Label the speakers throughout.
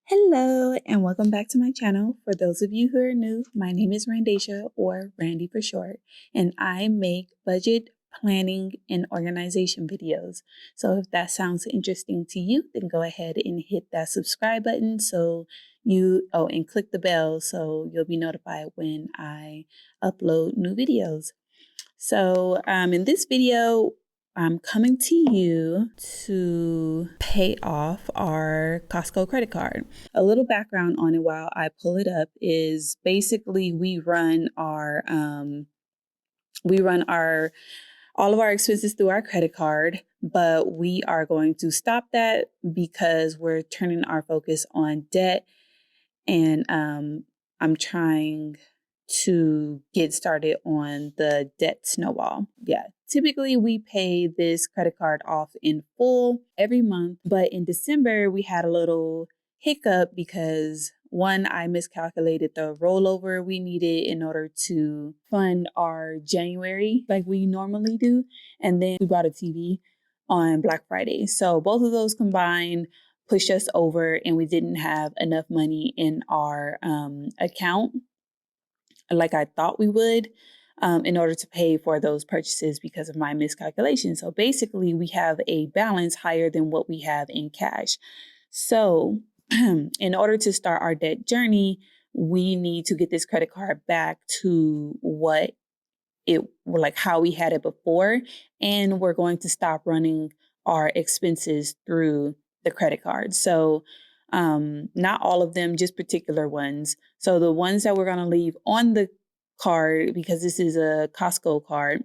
Speaker 1: Hello and welcome back to my channel. For those of you who are new, my name is Randesha, or Randy for short, and I make budget planning and organization videos. So if that sounds interesting to you, then go ahead and hit that subscribe button and click the bell so you'll be notified when I upload new videos. So in this video, I'm coming to you to pay off our Costco credit card. A little background on it while I pull it up is basically we run all of our expenses through our credit card, but we are going to stop that because we're turning our focus on debt, and I'm trying to get started on the debt snowball. Yeah. Typically, we pay this credit card off in full every month, but in December, we had a little hiccup because one, I miscalculated the rollover we needed in order to fund our January like we normally do. And then we bought a TV on Black Friday. So both of those combined pushed us over, and we didn't have enough money in our account like I thought we would in order to pay for those purchases because of my miscalculation. So basically, we have a balance higher than what we have in cash. So in order to start our debt journey, we need to get this credit card back to how we had it before. And we're going to stop running our expenses through the credit card. So not all of them, just particular ones. So the ones that we're going to leave on the card, because this is a Costco card,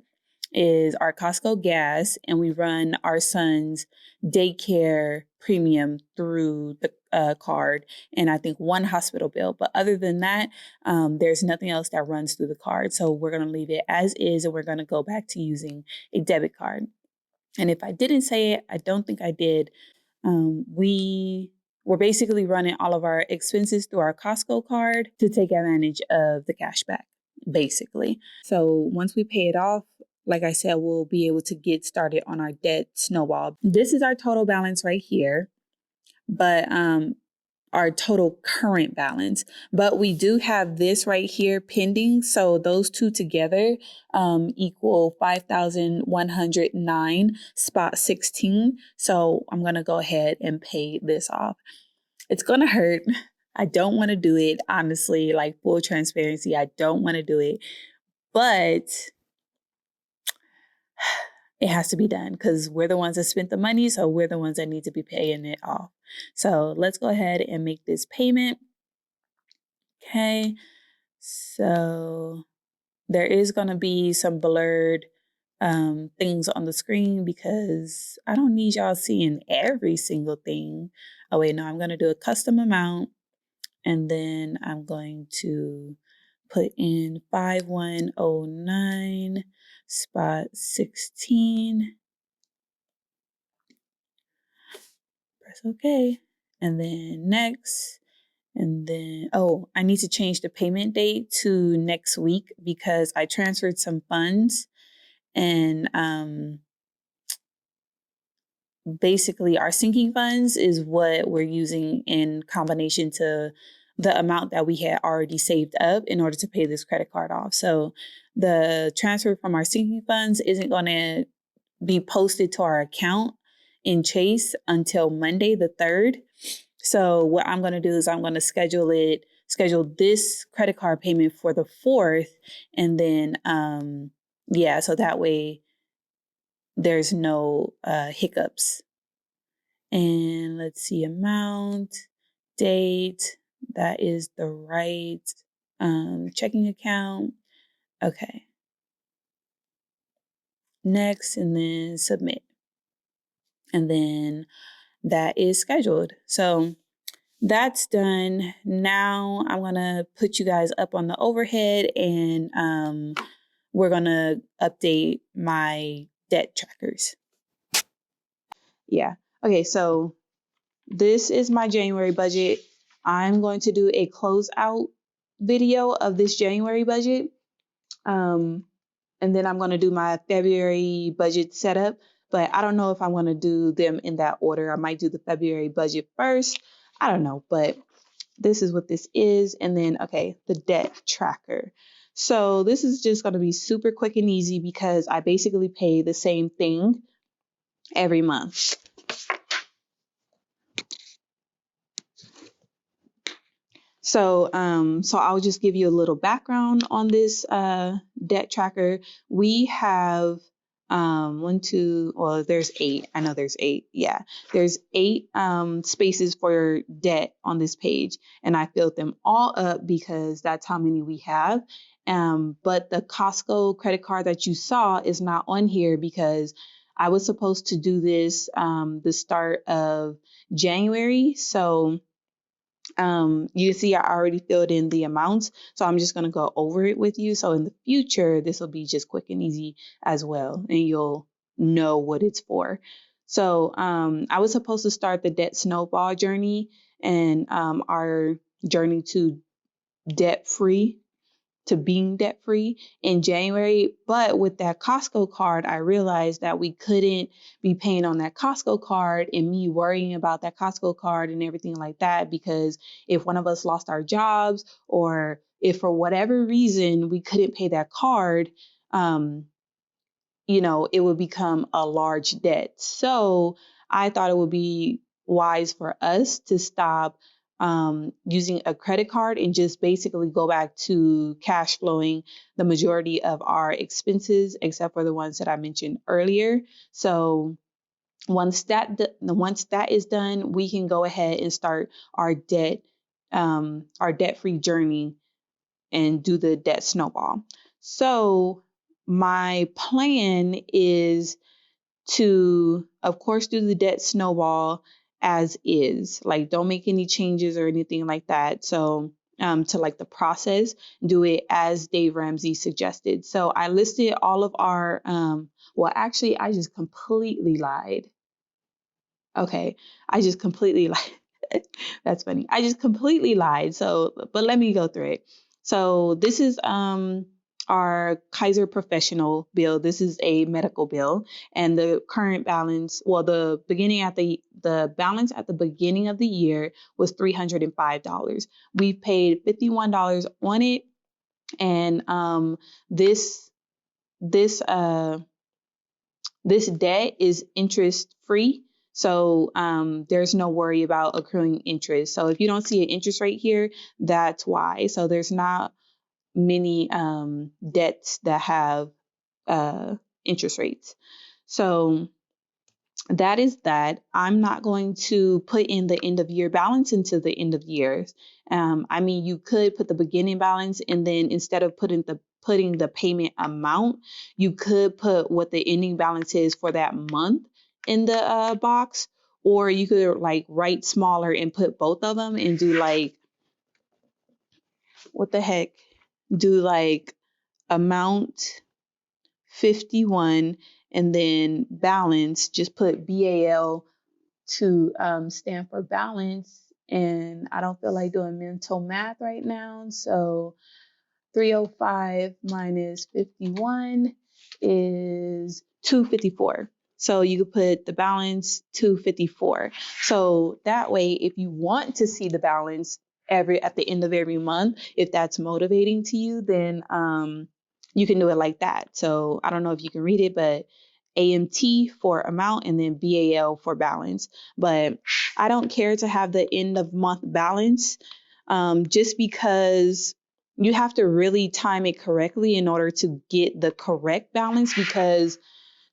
Speaker 1: is our Costco gas, and we run our son's daycare premium through the card, and I think one hospital bill. But other than that, there's nothing else that runs through the card. So we're going to leave it as is, and we're going to go back to using a debit card. And if I didn't say it, I don't think I did. We're basically running all of our expenses through our Costco card to take advantage of the cash back, basically. So once we pay it off, like I said, we'll be able to get started on our debt snowball. This is our total balance right here, but our total current balance. But we do have this right here pending. So those two together equal 5,109.16. So I'm going to go ahead and pay this off. It's going to hurt. I don't want to do it, honestly, like full transparency. I don't want to do it, but it has to be done because we're the ones that spent the money. So we're the ones that need to be paying it off. So let's go ahead and make this payment. Okay. So there is going to be some blurred things on the screen because I don't need y'all seeing every single thing. Oh, wait, no, I'm going to do a custom amount, and then I'm going to put in 5109.16. Press OK. And then next. And then, I need to change the payment date to next week because I transferred some funds, and basically our sinking funds is what we're using in combination to the amount that we had already saved up in order to pay this credit card off. So the transfer from our sinking funds isn't going to be posted to our account in Chase until Monday the 3rd. So what I'm going to do is I'm going to schedule this credit card payment for the 4th. And then, so that way there's no hiccups. And let's see, amount, date, that is the right checking account. Okay. Next, and then submit. And then that is scheduled. So that's done. Now I'm going to put you guys up on the overhead, and we're going to update my debt trackers. Yeah. Okay. So this is my January budget. I'm going to do a closeout video of this January budget. And then I'm going to do my February budget setup, but I don't know if I'm going to do them in that order. I might do the February budget first. I don't know, but this is what this is. And then, okay, the debt tracker. So this is just going to be super quick and easy because I basically pay the same thing every month. So I'll just give you a little background on this debt tracker. We have there's 8. I know there's 8. Yeah, there's 8 spaces for debt on this page, and I filled them all up because that's how many we have. But the Costco credit card that you saw is not on here because I was supposed to do this the start of January. So you see I already filled in the amounts, so I'm just going to go over it with you. So in the future, this will be just quick and easy as well, and you'll know what it's for. So I was supposed to start the debt snowball journey and our journey to debt free to being debt free in January. But with that Costco card, I realized that we couldn't be paying on that Costco card and me worrying about that Costco card and everything like that, because if one of us lost our jobs or if for whatever reason we couldn't pay that card, it would become a large debt. So I thought it would be wise for us to stop using a credit card and just basically go back to cash flowing the majority of our expenses, except for the ones that I mentioned earlier. So once that is done, we can go ahead and start our debt-free journey and do the debt snowball. So my plan is to, of course, do the debt snowball as is. Like, don't make any changes or anything like that. So to like the process, do it as Dave Ramsey suggested. So I listed all of our, actually, I just completely lied. Okay, I just completely lied. That's funny. I just completely lied. So, but let me go through it. So this is our Kaiser Professional bill. This is a medical bill, and the current balance, the balance at the beginning of the year was $305. We've paid $51 on it, and this debt is interest free. So there's no worry about accruing interest. So if you don't see an interest rate here, that's why. So there's not many debts that have interest rates. So that is that. I'm not going to put in the end of year balance into the end of years. You could put the beginning balance, and then instead of putting the payment amount, you could put what the ending balance is for that month in the box, or you could like write smaller and put both of them and do like, what the heck? Do like amount 51 and then balance, just put BAL to stand for balance. And I don't feel like doing mental math right now. So 305 minus 51 is 254. So you could put the balance 254. So that way, if you want to see the balance at the end of every month, if that's motivating to you, then you can do it like that. So I don't know if you can read it, but AMT for amount and then BAL for balance. But I don't care to have the end of month balance just because you have to really time it correctly in order to get the correct balance, because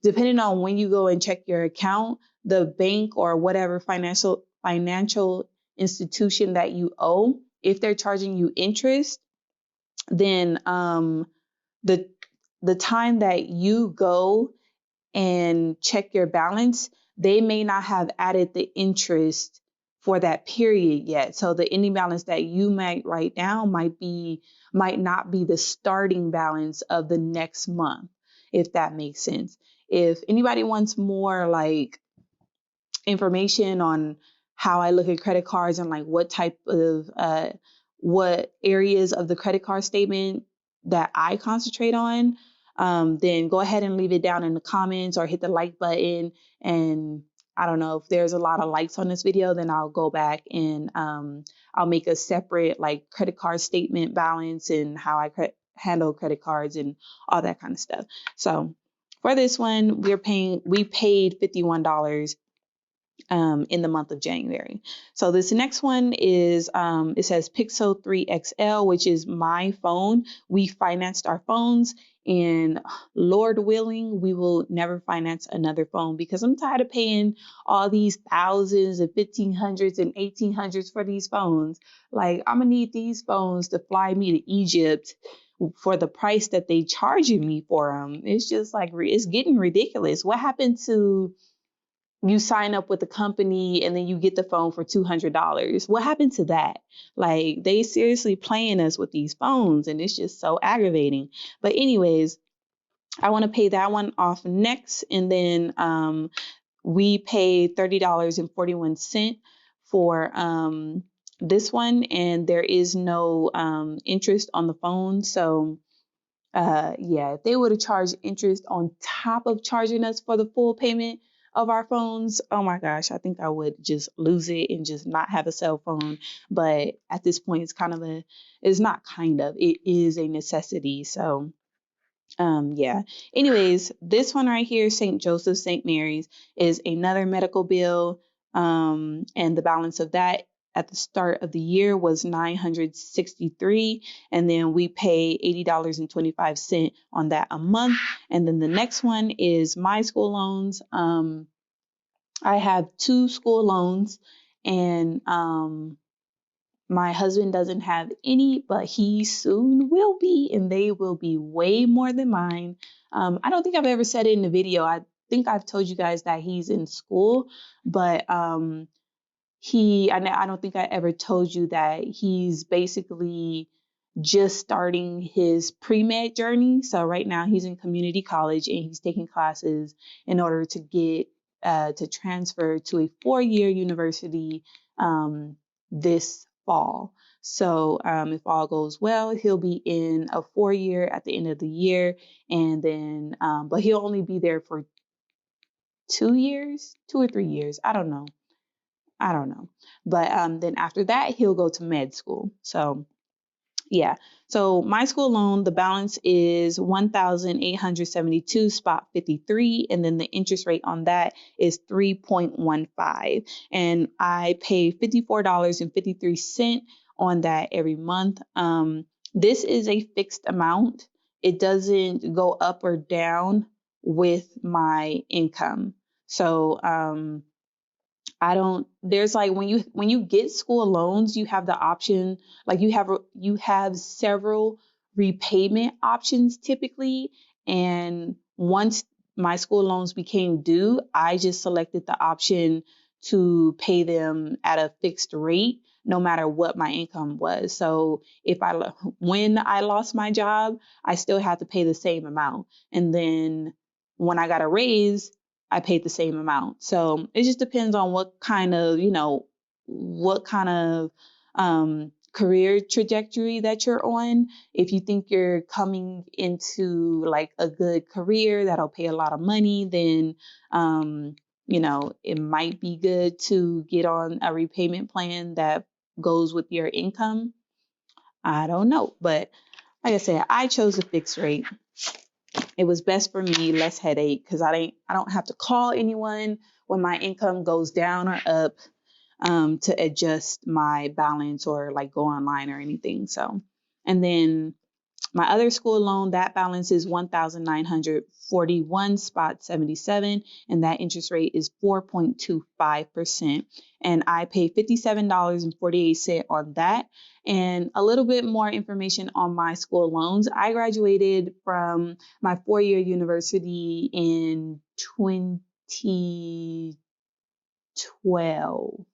Speaker 1: depending on when you go and check your account, the bank or whatever financial institution that you owe, if they're charging you interest, then the time that you go and check your balance, they may not have added the interest for that period yet. So the ending balance that you might write down might not be the starting balance of the next month, if that makes sense. If anybody wants more like information on how I look at credit cards and like what type of what areas of the credit card statement that I concentrate on, then go ahead and leave it down in the comments or hit the like button, and I don't know if there's a lot of likes on this video, then I'll go back and I'll make a separate like credit card statement balance and how I handle credit cards and all that kind of stuff. So for this one, we paid $51 in the month of January. So this next one is, it says Pixel 3 XL, which is my phone. We financed our phones, and Lord willing, we will never finance another phone because I'm tired of paying all these thousands and 1500s and 1800s for these phones. Like, I'm gonna need these phones to fly me to Egypt for the price that they charging me for them. It's just like, it's getting ridiculous. What happened to you sign up with a company and then you get the phone for $200? What happened to that? Like, they seriously playing us with these phones, and it's just so aggravating. But anyways, I want to pay that one off next, and then we paid $30.41 for this one, and there is no interest on the phone. So yeah, if they would have charged interest on top of charging us for the full payment of our phones, oh my gosh, I think I would just lose it and just not have a cell phone. But at this point, it's not kind of, it is a necessity. So yeah. Anyways, this one right here, St. Joseph, St. Mary's, is another medical bill. And the balance of that at the start of the year was $963, and then we pay $80.25 on that a month. And then the next one is my school loans. I have two school loans, and my husband doesn't have any, but he soon will be, and they will be way more than mine. I don't think I've ever said it in the video. I think I've told you guys that he's in school, but I don't think I ever told you that he's basically just starting his pre-med journey. So right now he's in community college and he's taking classes in order to get to transfer to a 4-year university this fall. So if all goes well, he'll be in a 4-year at the end of the year, and then but he'll only be there for 2 or 3 years. I don't know. But then after that, he'll go to med school. So yeah. So my school loan, the balance is 1,872 spot 53, and then the interest rate on that is 3.15. And I pay $54.53 on that every month. This is a fixed amount. It doesn't go up or down with my income. So I don't, there's like, when you get school loans, you have the option, like you have several repayment options typically. And once my school loans became due, I just selected the option to pay them at a fixed rate, no matter what my income was. So when I lost my job, I still had to pay the same amount. And then when I got a raise, I paid the same amount. So it just depends on what kind of, career trajectory that you're on. If you think you're coming into like a good career that'll pay a lot of money, then, it might be good to get on a repayment plan that goes with your income. I don't know. But like I said, I chose a fixed rate. It was best for me, less headache, because I don't have to call anyone when my income goes down or up to adjust my balance or like go online or anything. So, and then my other school loan, that balance is 1,941 spot 77, and that interest rate is 4.25%. And I pay $57.48 on that. And a little bit more information on my school loans. I graduated from my 4-year university in 2012.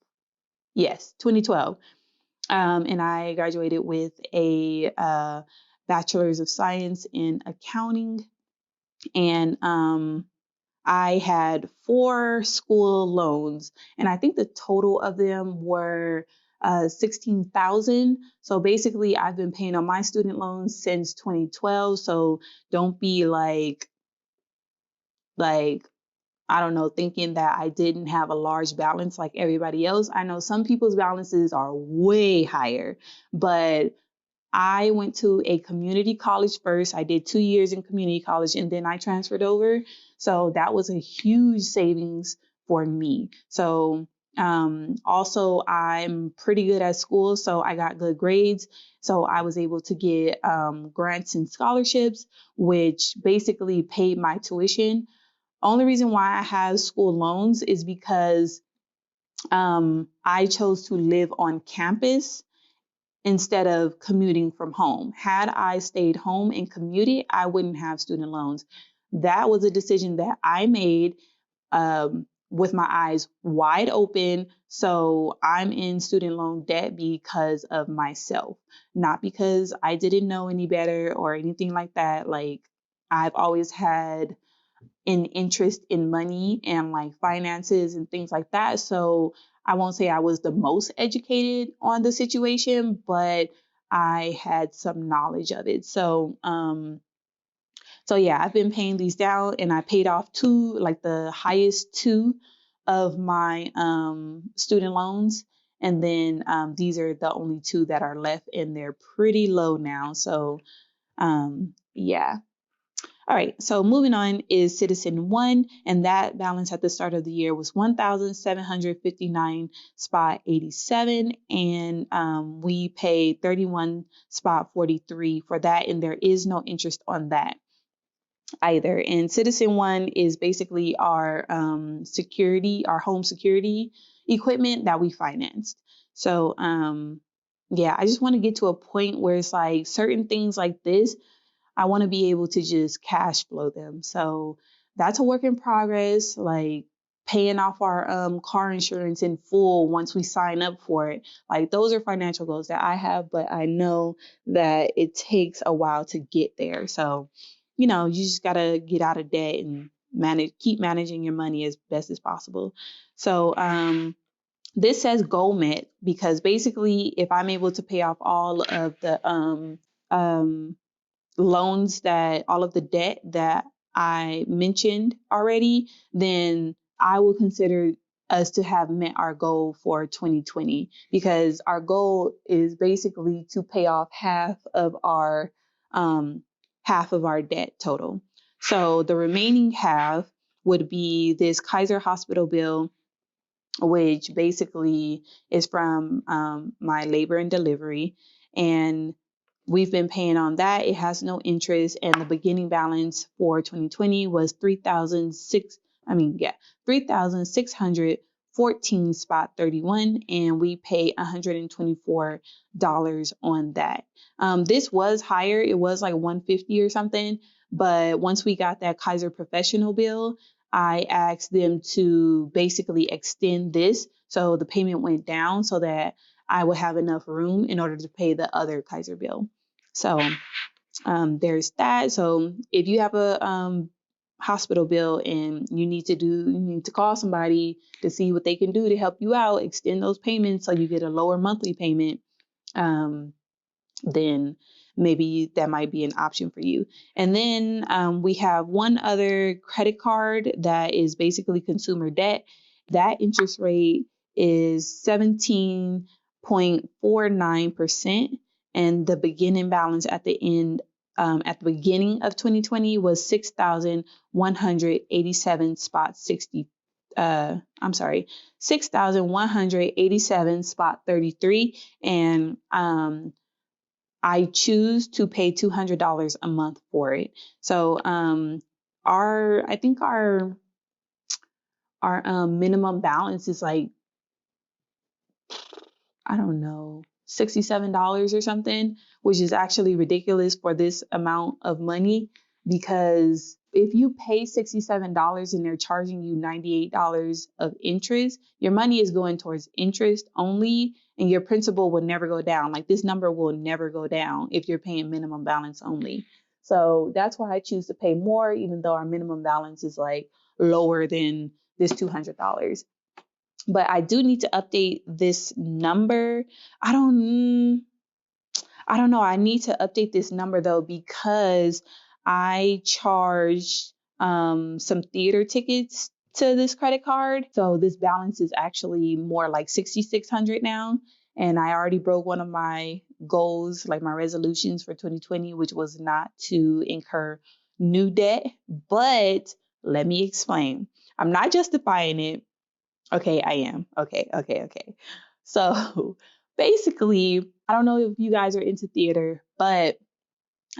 Speaker 1: Yes, 2012. And I graduated with a bachelor's of science in accounting. And I had 4 school loans, and I think the total of them were 16,000. So basically, I've been paying on my student loans since 2012. So don't be like I don't know, thinking that I didn't have a large balance like everybody else. I know some people's balances are way higher, but I went to a community college first. I did 2 years in community college and then I transferred over. So that was a huge savings for me. So also, I'm pretty good at school, so I got good grades. So I was able to get grants and scholarships, which basically paid my tuition. Only reason why I have school loans is because I chose to live on campus instead of commuting from home. Had I stayed home and commuted, I wouldn't have student loans. That was a decision that I made with my eyes wide open. So I'm in student loan debt because of myself, not because I didn't know any better or anything like that. Like, I've always had an interest in money and like finances and things like that. So I won't say I was the most educated on the situation, but I had some knowledge of it. So yeah, I've been paying these down and I paid off two, like the highest two of my student loans. And then these are the only two that are left and they're pretty low now. So yeah. All right, so moving on is Citizen One, and that balance at the start of the year was 1,759 spot 87, and we paid 31 spot 43 for that, and there is no interest on that either. And Citizen One is basically our security, our home security equipment that we financed. So yeah, I just want to get to a point where it's like certain things like this I want to be able to just cash flow them. So that's a work in progress, like paying off our car insurance in full once we sign up for it. Like those are financial goals that I have, but I know that it takes a while to get there. So, you just got to get out of debt and keep managing your money as best as possible. So, this says goal met because basically if I'm able to pay off all of the um, loans that all of the debt that I mentioned already, then I will consider us to have met our goal for 2020 because our goal is basically to pay off um, half of our debt total. So the remaining half would be this Kaiser Hospital bill, which basically is from my labor and delivery. And we've been paying on that. It has no interest. And the beginning balance for 2020 was 3,614 spot 31. And we pay $124 on that. This was higher. It was like 150 or something. But once we got that Kaiser professional bill, I asked them to basically extend this so the payment went down so that I would have enough room in order to pay the other Kaiser bill. So there's that. So if you have a hospital bill and you need to call somebody to see what they can do to help you out, extend those payments so you get a lower monthly payment. Then maybe that might be an option for you. And then we have one other credit card that is basically consumer debt. That interest rate is 17.49%. And the beginning balance at the beginning of 2020 was 6,187 spot 60. I'm sorry, 6,187 spot 33. And I choose to pay $200 a month for it. So I think our minimum balance is like, I don't know, $67 or something, which is actually ridiculous for this amount of money. Because if you pay $67 and they're charging you $98 of interest, your money is going towards interest only, and your principal will never go down. Like, this number will never go down if you're paying minimum balance only. So that's why I choose to pay more, even though our minimum balance is like lower than this $200. But I do need to update this number. I don't know. I need to update this number though, because I charged some theater tickets to this credit card. So this balance is actually more like 6,600 now. And I already broke one of my goals, like my resolutions for 2020, which was not to incur new debt. But let me explain. I'm not justifying it. Okay, I am. Okay. So basically, I don't know if you guys are into theater, but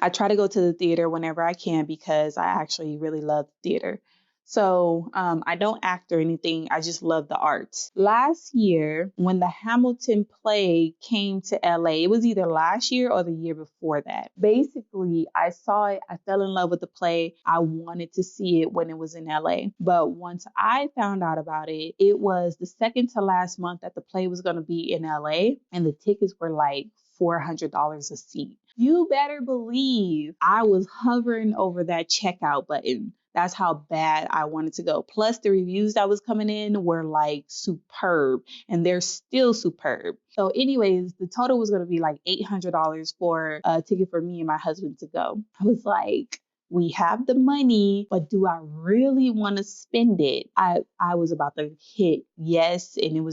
Speaker 1: I try to go to the theater whenever I can because I actually really love theater. So I don't act or anything. I just love the arts. Last year, when the Hamilton play came to LA, it was either last year or the year before that. Basically, I saw it. I fell in love with the play. I wanted to see it when it was in LA. But once I found out about it, it was the second to last month that the play was going to be in LA, and the tickets were like $400 a seat. You better believe I was hovering over that checkout button. That's how bad I wanted to go. Plus, the reviews that was coming in were like superb, and they're still superb. So, anyways, the total was going to be like $800 for a ticket for me and my husband to go. I was like, we have the money, but do I really want to spend it? I was about to hit yes, and we were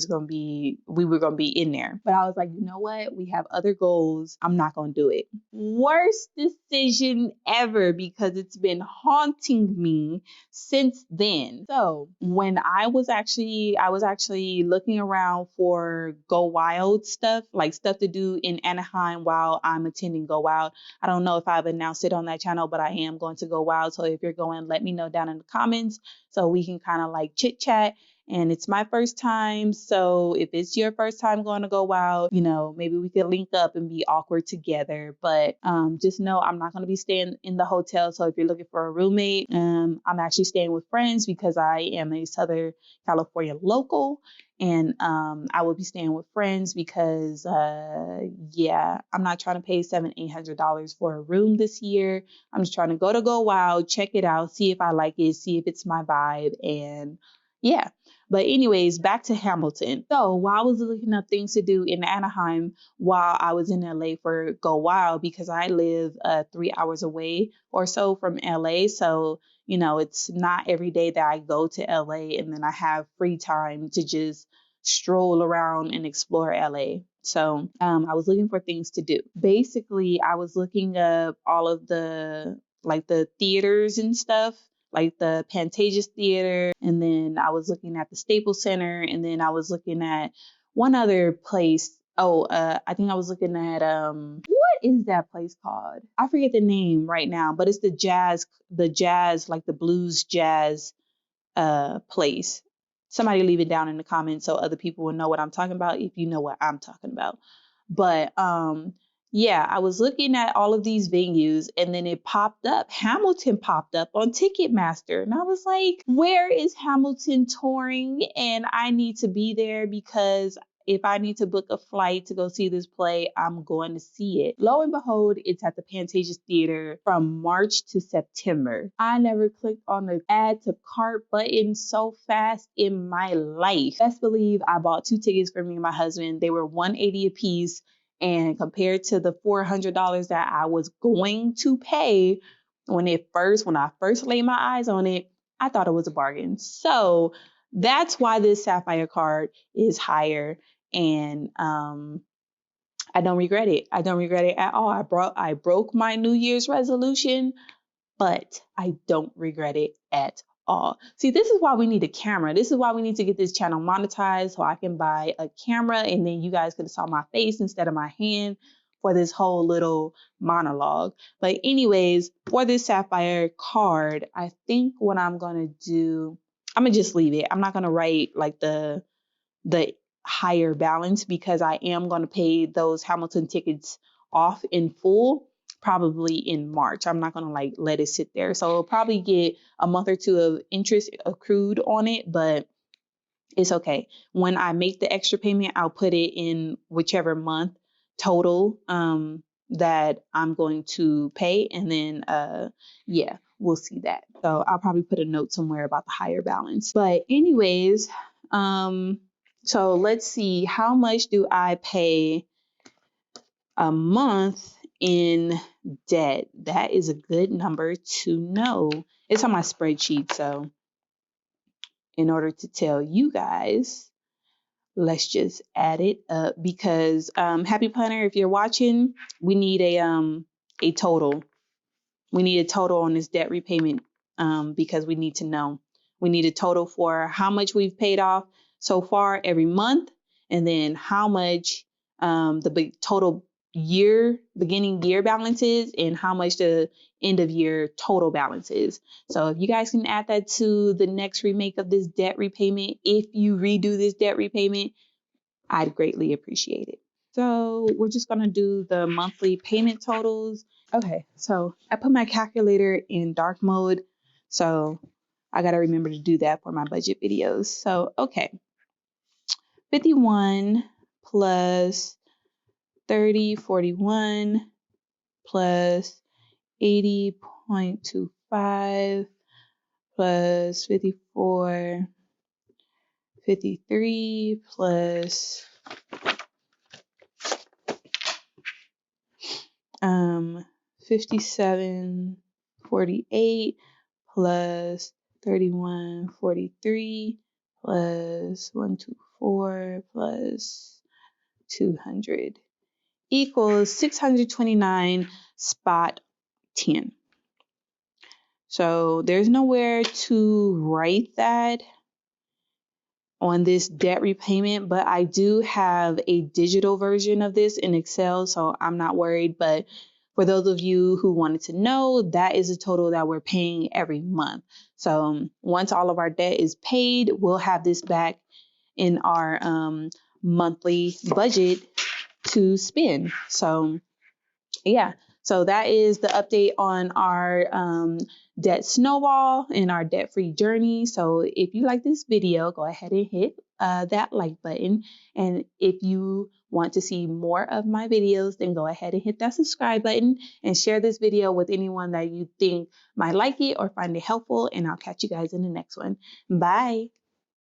Speaker 1: going to be in there. But I was like, you know what? We have other goals. I'm not going to do it. Worst decision ever because it's been haunting me since then. So when I was actually looking around for Go Wild stuff, like stuff to do in Anaheim while I'm attending Go Wild. I don't know if I've announced it on that channel, but I am going to Go Wild. So if you're going, let me know down in the comments so we can kind of like chit chat. And it's my first time. So if it's your first time going to Go Wild, maybe we could link up and be awkward together. But just know I'm not going to be staying in the hotel. So if you're looking for a roommate, I'm actually staying with friends because I am a Southern California local. And I will be staying with friends because, I'm not trying to pay $700-800 for a room this year. I'm just trying to Go Wild, check it out, see if I like it, see if it's my vibe. And yeah. But anyways, back to Hamilton. So while I was looking up things to do in Anaheim while I was in LA for Go Wild, because I live 3 hours away or so from LA. So, it's not every day that I go to LA and then I have free time to just stroll around and explore LA. So I was looking for things to do. Basically, I was looking up all of the theaters and stuff, like the Pantages Theater, and then I was looking at the Staples Center, and then I was looking at one other place. I think I was looking at what is that place called? I forget the name right now, but it's the jazz, like the blues jazz place. Somebody leave it down in the comments so other people will know what I'm talking about if you know what I'm talking about. But I was looking at all of these venues and then it popped up. Hamilton popped up on Ticketmaster. And I was like, where is Hamilton touring? And I need to be there because if I need to book a flight to go see this play, I'm going to see it. Lo and behold, it's at the Pantages Theater from March to September. I never clicked on the add to cart button so fast in my life. Best believe I bought 2 tickets for me and my husband. They were $180 a piece. And compared to the $400 that I was going to pay when I first laid my eyes on it, I thought it was a bargain. So that's why this Sapphire card is higher. And I don't regret it. I don't regret it at all. I broke my New Year's resolution, but I don't regret it at all. See, this is why we need a camera. This is why we need to get this channel monetized so I can buy a camera and then you guys could have saw my face instead of my hand for this whole little monologue. But anyways, for this Sapphire card, I think what I'm going to do, I'm going to just leave it. I'm not going to write like the higher balance because I am going to pay those Hamilton tickets off in full probably in March. I'm not going to like let it sit there. So I'll probably get a month or two of interest accrued on it, but it's okay. When I make the extra payment, I'll put it in whichever month total that I'm going to pay. And then we'll see that. So I'll probably put a note somewhere about the higher balance. But anyways, so let's see, how much do I pay a month in debt? That is a good number to know. It's on my spreadsheet, so in order to tell you guys. Let's just add it up because Happy Punter, if you're watching, we need a total. We need a total on this debt repayment because we need to know. We need a total for how much we've paid off so far every month, and then how much the total beginning year balance is, and how much the end of year total balance is. So if you guys can add that to the next remake of this debt repayment, if you redo this debt repayment, I'd greatly appreciate it. So we're just going to do the monthly payment totals. Okay, so I put my calculator in dark mode, so I got to remember to do that for my budget videos. So, okay, 51 plus 30.41 plus 80.25 plus 54.53 plus 57.48 plus 31.43 plus 124 plus 200 equals 629.10. So there's nowhere to write that on this debt repayment, but I do have a digital version of this in Excel, so I'm not worried. But for those of you who wanted to know, that is the total that we're paying every month. So once all of our debt is paid, we'll have this back in our monthly budget to spend. So yeah, so that is the update on our debt snowball and our debt-free journey. So if you like this video, go ahead and hit that like button. And if you want to see more of my videos, then go ahead and hit that subscribe button and share this video with anyone that you think might like it or find it helpful. And I'll catch you guys in the next one. Bye.